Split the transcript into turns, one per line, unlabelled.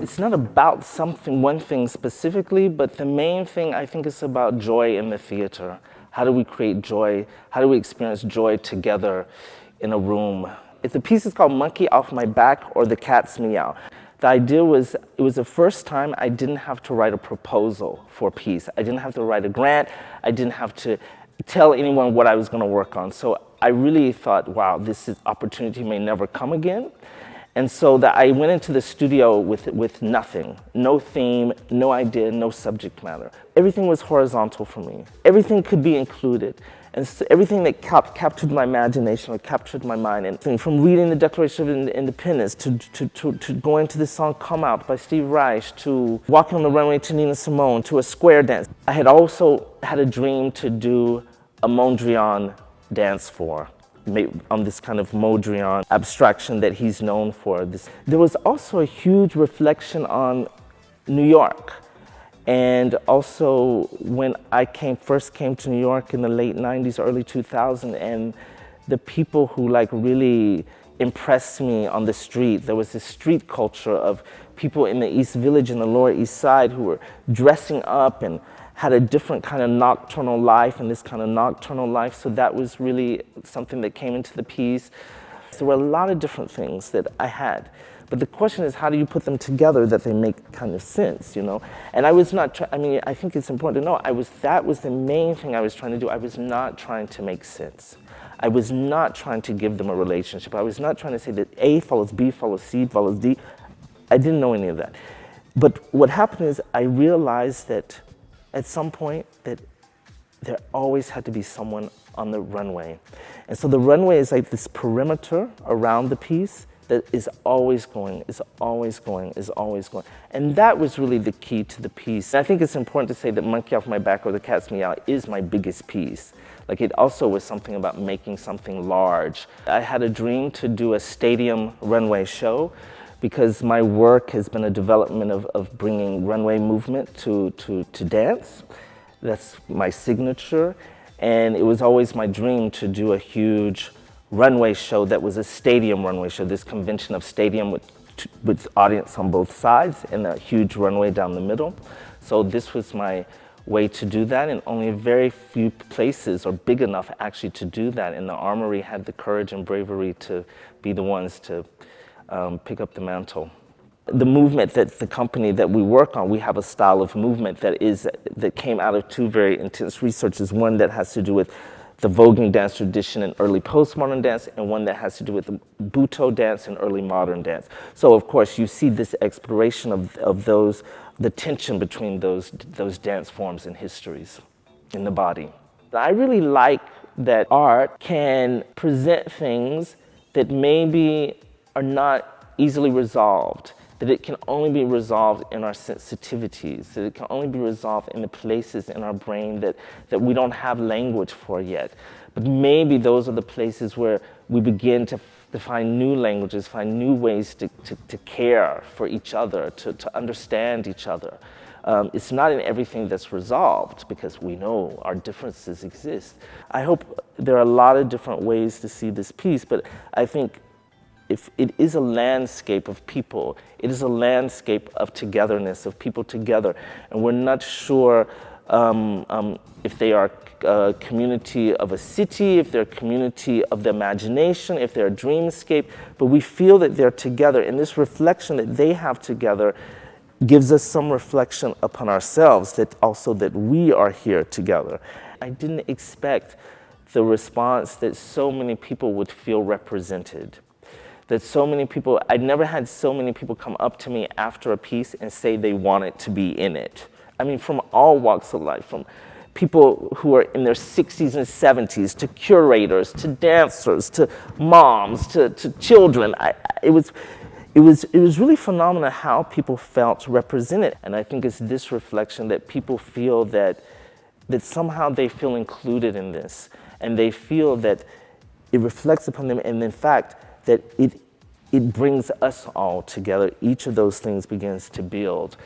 It's not about something, one thing specifically, but the main thing I think is about joy in the theater. How do we create joy? How do we experience joy together in a room? If the piece is called Monkey Off My Back or The Cat's Meow. The idea was, it was the first time I didn't have to write a proposal for a piece. I didn't have to write a grant. I didn't have to tell anyone what I was going to work on. So I really thought, wow, this opportunity may never come again. And so that I went into the studio with nothing, no theme, no idea, no subject matter. Everything was horizontal for me. Everything could be included. And so everything that captured my imagination or captured my mind. And from reading the Declaration of Independence to going to the song Come Out by Steve Reich, to walking on the runway to Nina Simone, to a square dance. I had also had a dream to do a Mondrian dance floor, on this kind of Mondrian abstraction that he's known for. There was also a huge reflection on New York. And also when I first came to New York in the late 90s, early 2000s, and the people who really impressed me on the street, there was this street culture of people in the East Village and the Lower East Side who were dressing up and had a different kind of nocturnal life and this kind of nocturnal life. So that was really something that came into the piece. There were a lot of different things that I had. But the question is, how do you put them together that they make kind of sense, you know? And I was not, I think it's important to know, that was the main thing I was trying to do. I was not trying to make sense. I was not trying to give them a relationship. I was not trying to say that A follows B follows C follows D. I didn't know any of that. But what happened is I realized that at some point that there always had to be someone on the runway. And so the runway is like this perimeter around the piece that is always going, is always going, is always going. And that was really the key to the piece. And I think it's important to say that Monkey Off My Back or The Cat's Meow is my biggest piece. Like, it also was something about making something large. I had a dream to do a stadium runway show because my work has been a development of bringing runway movement to dance. That's my signature. And it was always my dream to do a huge runway show that was a stadium runway show, this convention of stadium with audience on both sides and a huge runway down the middle. So this was my way to do that, and only very few places are big enough actually to do that, and the Armory had the courage and bravery to be the ones to pick up the mantle. The movement that the company that we work on, we have a style of movement that came out of two very intense researches. One that has to do with the voguing dance tradition and early postmodern dance, and one that has to do with the Butoh dance and early modern dance. So of course you see this exploration of those, the tension between those dance forms and histories in the body. I really like that art can present things that maybe are not easily resolved, that it can only be resolved in our sensitivities, that it can only be resolved in the places in our brain that we don't have language for yet. But maybe those are the places where we begin to find new languages, find new ways to care for each other, to understand each other. It's not in everything that's resolved, because we know our differences exist. I hope there are a lot of different ways to see this piece, but I think if it is a landscape of people, it is a landscape of togetherness, of people together. And we're not sure if they are a community of a city, if they're a community of the imagination, if they're a dreamscape, but we feel that they're together. And this reflection that they have together gives us some reflection upon ourselves, that we are here together. I didn't expect the response that so many people would feel represented. That so many people, I'd never had so many people come up to me after a piece and say they wanted to be in it. I mean, from all walks of life, from people who are in their 60s and 70s, to curators, to dancers, to moms, to children. It was really phenomenal how people felt represented. And I think it's this reflection that people feel that somehow they feel included in this. And they feel that it reflects upon them, and in fact, that it brings us all together. Each of those things begins to build.